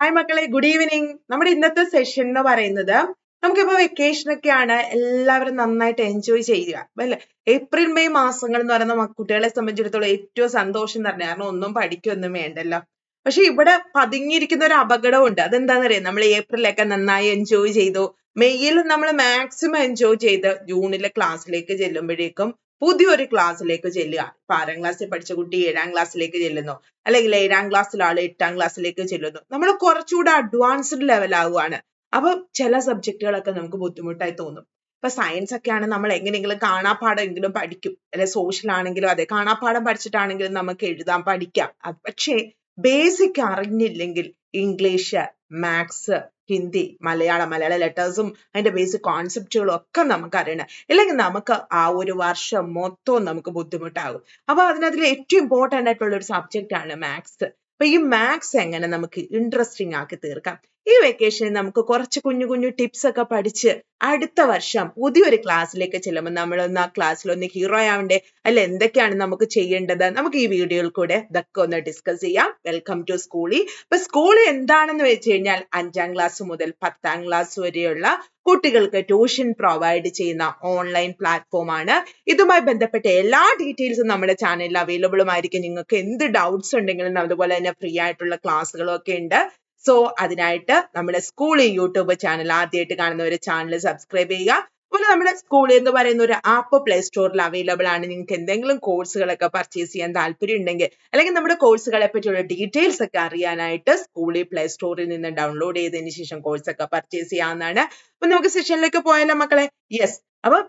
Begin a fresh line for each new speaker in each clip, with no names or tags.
Hi മക്കളെ, good evening. നമ്മുടെ ഇന്നത്തെ സെഷൻ എന്ന് പറയുന്നത് നമുക്കിപ്പോ വെക്കേഷൻ ഒക്കെയാണ്, എല്ലാവരും നന്നായിട്ട് എൻജോയ് ചെയ്യുക അല്ലെ. ഏപ്രിൽ മെയ് മാസങ്ങൾ എന്ന് പറയുന്ന കുട്ടികളെ സംബന്ധിച്ചിടത്തോളം ഏറ്റവും സന്തോഷം തന്നെ, കാരണം ഒന്നും പഠിക്കൊന്നും വേണ്ടല്ലോ. പക്ഷെ ഇവിടെ പതുങ്ങിയിരിക്കുന്ന ഒരു അപകടമുണ്ട്. അതെന്താണെന്നറിയാം, നമ്മൾ ഏപ്രിലൊക്കെ നന്നായി എൻജോയ് ചെയ്തു, മെയ്യിൽ നമ്മൾ മാക്സിമം എൻജോയ് ചെയ്ത് ജൂണിലെ ക്ലാസ്സിലേക്ക് ചെല്ലുമ്പോഴേക്കും പുതിയൊരു ക്ലാസ്സിലേക്ക് ചെല്ലുക. ഇപ്പൊ 6ാം ക്ലാസ്സിൽ പഠിച്ച കുട്ടി 7ാം ക്ലാസ്സിലേക്ക് ചെല്ലുന്നു, അല്ലെങ്കിൽ 7ാം ക്ലാസ്സിലെ ആള് 8ാം ക്ലാസ്സിലേക്ക് ചെല്ലുന്നു. നമ്മൾ കുറച്ചുകൂടെ അഡ്വാൻസ്ഡ് ലെവൽ ആവുകയാണ്. അപ്പൊ ചില സബ്ജക്റ്റുകളൊക്കെ നമുക്ക് ബുദ്ധിമുട്ടായി തോന്നും. ഇപ്പൊ സയൻസ് ഒക്കെയാണ് നമ്മൾ എങ്ങനെയെങ്കിലും കാണാപ്പാഠമെങ്കിലും പഠിക്കും, അല്ലെ സോഷ്യൽ ആണെങ്കിലും അതെ, കാണാപ്പാഠം പഠിച്ചിട്ടാണെങ്കിലും നമുക്ക് എഴുതാൻ പഠിക്കാം. പക്ഷേ ബേസിക് അറിഞ്ഞില്ലെങ്കിൽ ഇംഗ്ലീഷ്, മാത്സ്, ഹിന്ദി, മലയാളം ലെറ്റേഴ്സും അതിന്റെ ബേസിക് കോൺസെപ്റ്റുകളും ഒക്കെ നമുക്ക് അറിയണം. ഇല്ലെങ്കിൽ നമുക്ക് ആ ഒരു വർഷം മൊത്തവും നമുക്ക് ബുദ്ധിമുട്ടാകും. അപ്പൊ അതിനകത്തിൽ ഏറ്റവും ഇമ്പോർട്ടന്റ് ആയിട്ടുള്ള ഒരു സബ്ജക്റ്റ് ആണ് മാത്സ്. അപ്പൊ ഈ മാത്സ് എങ്ങനെ നമുക്ക് ഇൻട്രസ്റ്റിംഗ് ആക്കി തീർക്കാം? ഈ വെക്കേഷനിൽ നമുക്ക് കുറച്ച് കുഞ്ഞു കുഞ്ഞു ടിപ്സ് ഒക്കെ പഠിച്ച് അടുത്ത വർഷം പുതിയൊരു ക്ലാസ്സിലേക്ക് ചെല്ലുമ്പോൾ നമ്മളൊന്ന് ആ ക്ലാസ്സിൽ ഒന്ന് ഹീറോ ആവണ്ടേ? അല്ല, എന്തൊക്കെയാണ് നമുക്ക് ചെയ്യേണ്ടത്? നമുക്ക് ഈ വീഡിയോയിൽ കൂടെ ഇതൊക്കെ ഒന്ന് ഡിസ്കസ് ചെയ്യാം. വെൽക്കം ടു സ്കൂളി. അപ്പൊ സ്കൂളി എന്താണെന്ന് വെച്ച് കഴിഞ്ഞാൽ 5ാം ക്ലാസ് മുതൽ 10ാം ക്ലാസ് വരെയുള്ള കുട്ടികൾക്ക് ട്യൂഷൻ പ്രൊവൈഡ് ചെയ്യുന്ന ഓൺലൈൻ പ്ലാറ്റ്ഫോം ആണ്. ഇതുമായി ബന്ധപ്പെട്ട എല്ലാ ഡീറ്റെയിൽസും നമ്മുടെ ചാനലിൽ അവൈലബിൾ ആയിരിക്കും. നിങ്ങൾക്ക് എന്ത് ഡൗട്ട്സ് ഉണ്ടെങ്കിലും അതുപോലെ തന്നെ ഫ്രീ ആയിട്ടുള്ള ക്ലാസ്സുകളും ഒക്കെ ഉണ്ട്. സോ അതിനായിട്ട് നമ്മുടെ സ്കൂളി യൂട്യൂബ് ചാനൽ ആദ്യമായിട്ട് കാണുന്നവർ ചാനൽ സബ്സ്ക്രൈബ് ചെയ്യുക. അതുപോലെ നമ്മുടെ സ്കൂളി എന്ന് പറയുന്ന ഒരു ആപ്പ് പ്ലേ സ്റ്റോറിൽ അവൈലബിൾ ആണ്. നിങ്ങൾക്ക് എന്തെങ്കിലും കോഴ്സുകളൊക്കെ പർച്ചേസ് ചെയ്യാൻ താല്പര്യം ഉണ്ടെങ്കിൽ, അല്ലെങ്കിൽ നമ്മുടെ കോഴ്സുകളെ പറ്റിയുള്ള ഡീറ്റെയിൽസ് ഒക്കെ അറിയാനായിട്ട് സ്കൂളി പ്ലേ സ്റ്റോറിൽ നിന്ന് ഡൗൺലോഡ് ചെയ്തതിന് ശേഷം കോഴ്സ് ഒക്കെ പർച്ചേസ് ചെയ്യാവുന്നതാണ്. അപ്പൊ നമുക്ക് സെഷനിലേക്ക് പോയാലോ മക്കളെ? യെസ്. അപ്പൊ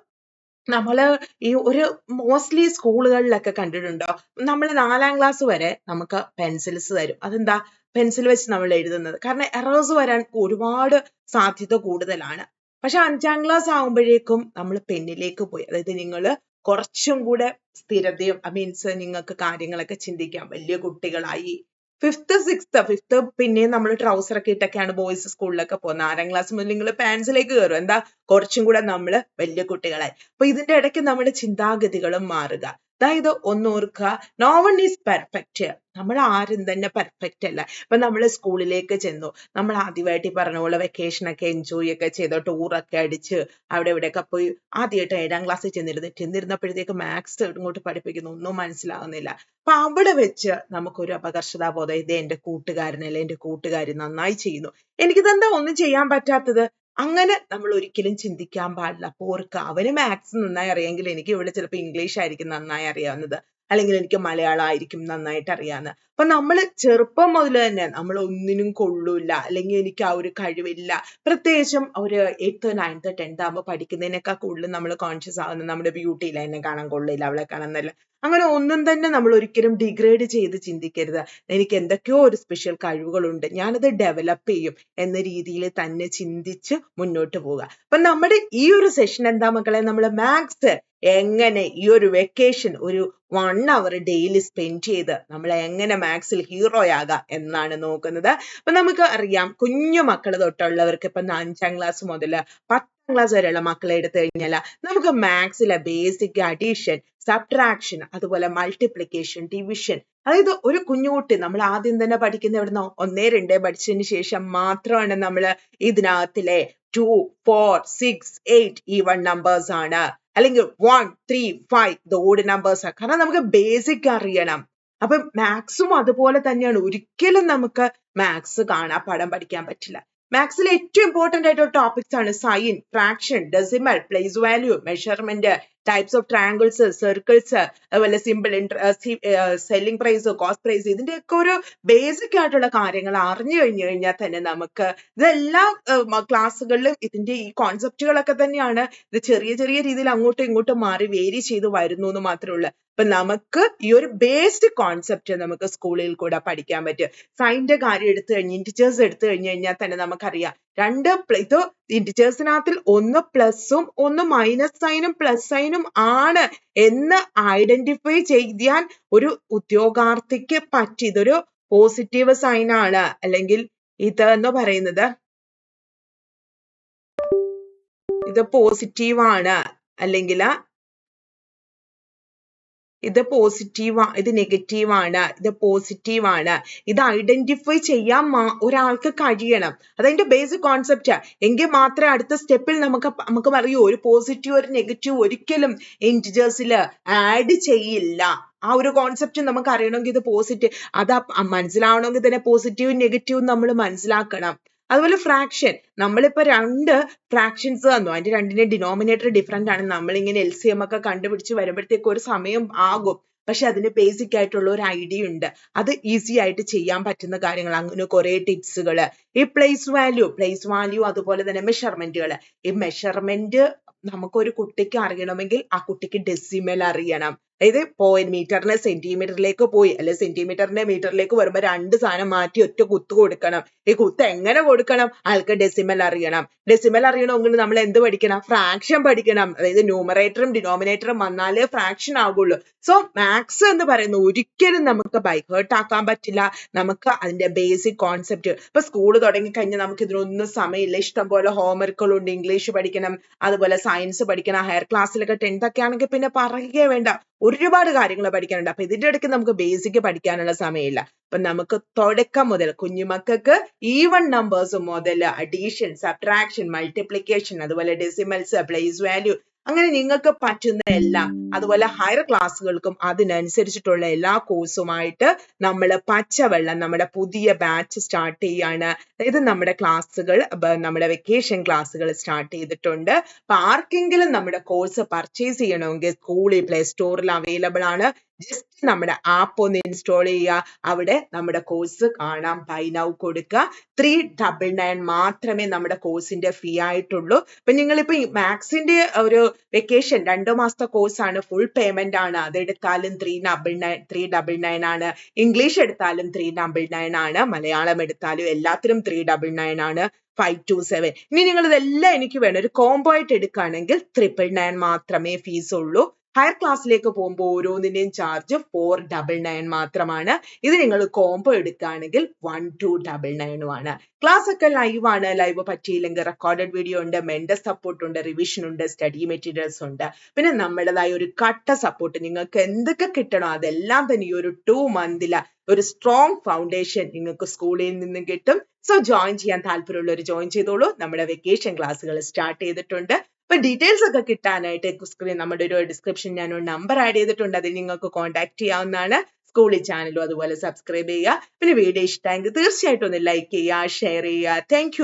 നമ്മള് ഈ ഒരു മോസ്റ്റ്ലി സ്കൂളുകളിലൊക്കെ കണ്ടിട്ടുണ്ടോ, നമ്മൾ 4ാം ക്ലാസ് വരെ നമുക്ക് പെൻസിൽസ് തരും. അതെന്താ? പെൻസിൽ വെച്ച് നമ്മൾ എഴുതുന്നത്. കാരണം എറേഴ്സ് വരാൻ ഒരുപാട് സാധ്യത കൂടുതലാണ്. പക്ഷെ 5ാം ക്ലാസ് ആകുമ്പോഴേക്കും നമ്മൾ പെന്നിലേക്ക് പോയി. അതായത് നിങ്ങൾ കുറച്ചും കൂടെ സ്ഥിരതയും മീൻസ് നിങ്ങൾക്ക് കാര്യങ്ങളൊക്കെ ചിന്തിക്കാം, വലിയ കുട്ടികളായി. ഫിഫ്ത്ത് പിന്നെ നമ്മൾ ട്രൗസർ ഒക്കെ ഇട്ടൊക്കെയാണ് ബോയ്സ് സ്കൂളിലൊക്കെ പോകുന്നത്. 6ാം ക്ലാസ് മുതൽ നിങ്ങൾ പാൻസിലേക്ക് കയറും. എന്താ? കുറച്ചും കൂടെ നമ്മൾ വലിയ കുട്ടികളായി. അപ്പൊ ഇതിന്റെ ഇടയ്ക്ക് നമ്മുടെ ചിന്താഗതികളും മാറുക. അതായത് ഒന്നോർക്കുക, നോ വൺ ഈസ് പെർഫെക്റ്റ്. നമ്മൾ ആരും തന്നെ പെർഫെക്റ്റ് അല്ല. ഇപ്പൊ നമ്മൾ സ്കൂളിലേക്ക് ചെന്നു, നമ്മൾ ആദ്യമായിട്ട് ഈ പറഞ്ഞ പോലെ വെക്കേഷൻ ഒക്കെ എൻജോയ് ഒക്കെ ചെയ്ത് ടൂറൊക്കെ അടിച്ച് അവിടെ ഇവിടെയൊക്കെ പോയി ആദ്യമായിട്ട് 7ാം ക്ലാസ്സിൽ ചെന്നിരുന്നപ്പോഴത്തേക്ക് മാത്സ് ഇങ്ങോട്ട് പഠിപ്പിക്കുന്നു, ഒന്നും മനസ്സിലാവുന്നില്ല. അപ്പൊ അവിടെ വെച്ച് നമുക്കൊരു അപകർഷതാബോധം, ഇത് എന്റെ കൂട്ടുകാരനല്ലേ, എന്റെ കൂട്ടുകാരി നന്നായി ചെയ്യുന്നു, എനിക്കിതെന്താ ഒന്നും ചെയ്യാൻ പറ്റാത്തത്? അങ്ങനെ നമ്മൾ ഒരിക്കലും ചിന്തിക്കാൻ പാടില്ല. അപ്പൊ ഓർക്കുക, അവന് മാത്സ് നന്നായി അറിയാമെങ്കിൽ എനിക്ക് ഇവിടെ ചിലപ്പോൾ ഇംഗ്ലീഷ് ആയിരിക്കും നന്നായി അറിയാവുന്നത്, അല്ലെങ്കിൽ എനിക്ക് മലയാളം ആയിരിക്കും നന്നായിട്ട് അറിയാവുന്നത്. അപ്പൊ നമ്മൾ ചെറുപ്പം മുതൽ തന്നെ നമ്മൾ ഒന്നിനും കൊള്ളൂല, അല്ലെങ്കിൽ എനിക്ക് ആ ഒരു കഴിവില്ല, പ്രത്യേകിച്ചും ഒരു 8th 9th 10th ആകുമ്പോൾ പഠിക്കുന്നതിനേക്കാൾ കൂടുതൽ നമ്മൾ കോൺഷ്യസ് ആവുന്നത് നമ്മുടെ ബ്യൂട്ടിയില്ല, എന്നെ കാണാൻ കൊള്ളില്ല, അവളെ കാണാൻ നല്ല, അങ്ങനെ ഒന്നും തന്നെ നമ്മൾ ഒരിക്കലും ഡിഗ്രേഡ് ചെയ്ത് ചിന്തിക്കരുത്. എനിക്ക് എന്തൊക്കെയോ ഒരു സ്പെഷ്യൽ കഴിവുകളുണ്ട്, ഞാനത് ഡെവലപ്പ് ചെയ്യും എന്ന രീതിയിൽ തന്നെ ചിന്തിച്ച് മുന്നോട്ട് പോവുക. അപ്പൊ നമ്മുടെ ഈ ഒരു സെഷൻ എന്താ മക്കളെ? നമ്മൾ മാത്സ് എങ്ങനെ ഈ ഒരു വെക്കേഷൻ ഒരു 1 hour ഡെയിലി സ്പെൻഡ് ചെയ്ത് നമ്മൾ എങ്ങനെ മാത്സിൽ ഹീറോ ആകാം എന്നാണ് നോക്കുന്നത്. അപ്പൊ നമുക്ക് അറിയാം, കുഞ്ഞു മക്കൾ തൊട്ടുള്ളവർക്ക് ഇപ്പൊ 5ാം ക്ലാസ് മുതൽ 10ാം ക്ലാസ് വരെയുള്ള മക്കളെ എടുത്തു കഴിഞ്ഞാൽ നമുക്ക് മാത്സിലെ ബേസിക് അഡീഷൻ, സബ്ട്രാക്ഷൻ, അതുപോലെ മൾട്ടിപ്ലിക്കേഷൻ, ഡിവിഷൻ, അതായത് ഒരു കുഞ്ഞുകുട്ടി നമ്മൾ ആദ്യം തന്നെ പഠിക്കുന്ന എവിടുന്നോ 1 2 പഠിച്ചതിന് ശേഷം മാത്രമാണ് നമ്മൾ ഇതിനകത്തിലെ 2 4 6 8 ഈവൺ നമ്പേഴ്സ് ആണ്, അല്ലെങ്കിൽ 1 3 5 ഇത് ഓഡ് നമ്പേഴ്സ് ആണ്. കാരണം നമുക്ക് ബേസിക് അറിയണം. അപ്പൊ മാത്സും അതുപോലെ തന്നെയാണ്. ഒരിക്കലും നമുക്ക് മാത്സ് കാണാപ്പാഠം പഠിക്കാൻ പറ്റില്ല. മാത്സിൽ ഏറ്റവും ഇമ്പോർട്ടന്റ് ആയിട്ടുള്ള ടോപ്പിക്സ് ആണ് sign, fraction, decimal, place value, measurement, types of triangles, circles, അതുപോലെ simple, selling price, cost price, ഇതിന്റെയൊക്കെ ഒരു ബേസിക് ആയിട്ടുള്ള കാര്യങ്ങൾ അറിഞ്ഞു കഴിഞ്ഞാൽ തന്നെ നമുക്ക് ഇതെല്ലാ ക്ലാസ്സുകളിലും ഇതിന്റെ ഈ കോൺസെപ്റ്റുകളൊക്കെ തന്നെയാണ്. ഇത് ചെറിയ ചെറിയ രീതിയിൽ അങ്ങോട്ടും ഇങ്ങോട്ടും മാറി വേരി ചെയ്ത് വരുന്നു എന്ന് മാത്രമേ ഉള്ളൂ. അപ്പൊ നമുക്ക് ഈ ഒരു ബേസിക് കോൺസെപ്റ്റ് നമുക്ക് സ്കൂളിൽ കൂടെ പഠിക്കാൻ പറ്റും. സൈൻ്റെ കാര്യം എടുത്തു കഴിഞ്ഞ് ഇൻറ്റിജേഴ്സ് എടുത്തു കഴിഞ്ഞാൽ തന്നെ നമുക്കറിയാം, ഇത് ഇൻറ്റിജേഴ്സിനകത്തിൽ ഒന്ന് പ്ലസും ഒന്ന് മൈനസ് സൈനും പ്ലസ് സൈനും ആണ് എന്ന് ഐഡന്റിഫൈ ചെയ്യാൻ ഒരു ഉദ്യോഗാർത്ഥിക്ക് പറ്റി. ഇതൊരു പോസിറ്റീവ് സൈൻ ആണ്, അല്ലെങ്കിൽ ഇത് എന്ന് പറയുന്നത് ഇത് പോസിറ്റീവ് ആണ്, അല്ലെങ്കിൽ ഇത് പോസിറ്റീവ്, ഇത് നെഗറ്റീവ് ആണ്, ഇത് പോസിറ്റീവ് ആണ്. ഇത് ഐഡന്റിഫൈ ചെയ്യാൻ ഒരാൾക്ക് കഴിയണം. അതതിന്റെ ബേസിക് കോൺസെപ്റ്റ്. എങ്കിൽ മാത്രമേ അടുത്ത സ്റ്റെപ്പിൽ നമുക്ക് പറയൂ ഒരു പോസിറ്റീവ് ഒരു നെഗറ്റീവ് ഒരിക്കലും ഇന്റിജേഴ്സിൽ ആഡ് ചെയ്യില്ല. ആ ഒരു കോൺസെപ്റ്റ് നമുക്ക് അറിയണമെങ്കിൽ ഇത് പോസിറ്റീവ്, അത് മനസ്സിലാവണമെങ്കിൽ തന്നെ പോസിറ്റീവും നെഗറ്റീവും നമ്മൾ മനസ്സിലാക്കണം. അതുപോലെ ഫ്രാക്ഷൻ, നമ്മളിപ്പോ രണ്ട് ഫ്രാക്ഷൻസ് തന്നു, അതിന്റെ രണ്ടിന്റെ ഡിനോമിനേറ്റർ ഡിഫറെന്റ് ആണ്. നമ്മളിങ്ങനെ LCM ഒക്കെ കണ്ടുപിടിച്ച് വരുമ്പോഴത്തേക്ക് ഒരു സമയം ആകും. പക്ഷെ അതിന് ബേസിക് ആയിട്ടുള്ള ഒരു ഐഡിയ ഉണ്ട്. അത് ഈസി ആയിട്ട് ചെയ്യാൻ പറ്റുന്ന കാര്യങ്ങൾ. അങ്ങനെ കുറെ ടിപ്സുകൾ. ഈ പ്ലേസ് വാല്യൂ അതുപോലെ തന്നെ മെഷർമെന്റുകൾ. ഈ മെഷർമെന്റ് നമുക്കൊരു കുട്ടിക്ക് അറിയണമെങ്കിൽ ആ കുട്ടിക്ക് ഡെസിമൽ അറിയണം. അതായത് മീറ്ററിനെ സെന്റിമീറ്ററിലേക്ക് പോയി, അല്ലെ സെന്റിമീറ്ററിനെ മീറ്ററിലേക്ക് വരുമ്പോൾ രണ്ട് സാധനം മാറ്റി ഒറ്റ കുത്ത് കൊടുക്കണം. ഈ കുത്ത് എങ്ങനെ കൊടുക്കണം? ആൾക്ക് ഡെസിമൽ അറിയണം. ഡെസിമൽ അറിയണമെങ്കിൽ നമ്മൾ എന്ത് പഠിക്കണം? ഫ്രാക്ഷൻ പഠിക്കണം. അതായത് ന്യൂമറേറ്ററും ഡിനോമിനേറ്ററും വന്നാലേ ഫ്രാക്ഷൻ ആകുള്ളൂ. സോ മാത്സ് എന്ന് പറയുന്നത് ഒരിക്കലും നമുക്ക് ബൈഹേർട്ട് ആക്കാൻ പറ്റില്ല. നമുക്ക് അതിന്റെ ബേസിക് കോൺസെപ്റ്റ്, ഇപ്പൊ സ്കൂൾ തുടങ്ങി കഴിഞ്ഞാൽ നമുക്ക് ഇതിനൊന്നും സമയമില്ല. ഇഷ്ടം പോലെ ഹോംവർക്കുകളുണ്ട്. ഇംഗ്ലീഷ് പഠിക്കണം, അതുപോലെ സയൻസ് പഠിക്കണം. ഹയർ ക്ലാസ്സിലൊക്കെ 10th ഒക്കെ ആണെങ്കിൽ പിന്നെ പറയുകയേ വേണ്ട, ഒരുപാട് കാര്യങ്ങൾ പഠിക്കാനുണ്ട്. അപ്പൊ ഇതിന്റെ ഇടയ്ക്ക് നമുക്ക് ബേസിക് പഠിക്കാനുള്ള സമയമില്ല. അപ്പൊ നമുക്ക് തുടക്കം മുതൽ കുഞ്ഞുമക്കൾക്ക് ഈവൺ നമ്പേഴ്സ് മുതൽ അഡീഷൻ, സബ്ട്രാക്ഷൻ, മൾട്ടിപ്ലിക്കേഷൻ, അതുപോലെ ഡെസിമൽസ്, പ്ലേസ് വാല്യൂ, അങ്ങനെ നിങ്ങൾക്ക് പറ്റുന്ന എല്ലാം, അതുപോലെ ഹയർ ക്ലാസ്സുകൾക്കും അതിനനുസരിച്ചിട്ടുള്ള എല്ലാ കോഴ്സുമായിട്ട് നമ്മൾ പച്ചവെള്ളം നമ്മുടെ പുതിയ ബാച്ച് സ്റ്റാർട്ട് ചെയ്യാണ്. അതായത് നമ്മുടെ ക്ലാസ്സുകൾ, നമ്മുടെ വെക്കേഷൻ ക്ലാസ്സുകൾ സ്റ്റാർട്ട് ചെയ്തിട്ടുണ്ട്. അപ്പൊ ആർക്കെങ്കിലും നമ്മുടെ കോഴ്സ് പർച്ചേസ് ചെയ്യണമെങ്കിൽ സ്കൂളിൽ പ്ലേ സ്റ്റോറിൽ അവൈലബിൾ ആണ്. ജസ്റ്റ് നമ്മുടെ ആപ്പ് ഒന്ന് ഇൻസ്റ്റാൾ ചെയ്യുക, അവിടെ നമ്മുടെ കോഴ്സ് കാണാം. ബൈ നൗ കൊടുക്കുക. 399 മാത്രമേ നമ്മുടെ കോഴ്സിന്റെ ഫീ ആയിട്ടുള്ളൂ. അപ്പൊ നിങ്ങളിപ്പോ മാത്സിന്റെ ഒരു വെക്കേഷൻ 2 മാസത്തെ കോഴ്സാണ്, ഫുൾ പേയ്മെന്റ് ആണ്. അതെടുത്താലും 399 ആണ്. ഇംഗ്ലീഷ് എടുത്താലും 399 ആണ്. മലയാളം എടുത്താലും എല്ലാത്തിനും 399 ആണ്. 527. ഇനി നിങ്ങൾ ഇതെല്ലാം എനിക്ക് വേണം ഒരു കോംബോ ആയിട്ട് എടുക്കുകയാണെങ്കിൽ 999 മാത്രമേ ഫീസ് ഉള്ളൂ. ഹയർ ക്ലാസ്സിലേക്ക് പോകുമ്പോൾ ഓരോന്നിന്റെയും ചാർജ് 499 മാത്രമാണ്. ഇത് നിങ്ങൾ കോംബോ എടുക്കുകയാണെങ്കിൽ 1299 ആണ്. ക്ലാസ് ഒക്കെ ലൈവ് ആണ്. ലൈവ് പറ്റിയില്ലെങ്കിൽ റെക്കോർഡഡ് വീഡിയോ ഉണ്ട്, മെന്റർ സപ്പോർട്ട് ഉണ്ട്, റിവിഷൻ ഉണ്ട്, സ്റ്റഡി മെറ്റീരിയൽസ് ഉണ്ട്. പിന്നെ നമ്മുടേതായ ഒരു കട്ട സപ്പോർട്ട്. നിങ്ങൾക്ക് എന്തൊക്കെ കിട്ടണോ അതെല്ലാം തന്നെ ഈ ഒരു 2 മന്തില് ഒരു സ്ട്രോങ് ഫൗണ്ടേഷൻ നിങ്ങൾക്ക് സ്കൂളിൽ നിന്നും കിട്ടും. സോ ജോയിൻ ചെയ്യാൻ താല്പര്യമുള്ളവർ ജോയിൻ ചെയ്തോളൂ. നമ്മുടെ വെക്കേഷൻ ക്ലാസ്സുകൾ സ്റ്റാർട്ട് ചെയ്തിട്ടുണ്ട്. അപ്പൊ ഡീറ്റെയിൽസ് ഒക്കെ കിട്ടാനായിട്ട് നമ്മുടെ ഒരു ഡിസ്ക്രിപ്ഷൻ ഞാൻ ഒരു നമ്പർ ആഡ് ചെയ്തിട്ടുണ്ട്, അതിൽ നിങ്ങൾക്ക് കോൺടാക്ട് ചെയ്യാവുന്നതാണ്. സ്കൂളിൽ ചാനലും അതുപോലെ സബ്സ്ക്രൈബ് ചെയ്യുക. പിന്നെ വീഡിയോ ഇഷ്ടമെങ്കിൽ തീർച്ചയായിട്ടും ഒന്ന് ലൈക്ക് ചെയ്യുക, ഷെയർ ചെയ്യുക. താങ്ക്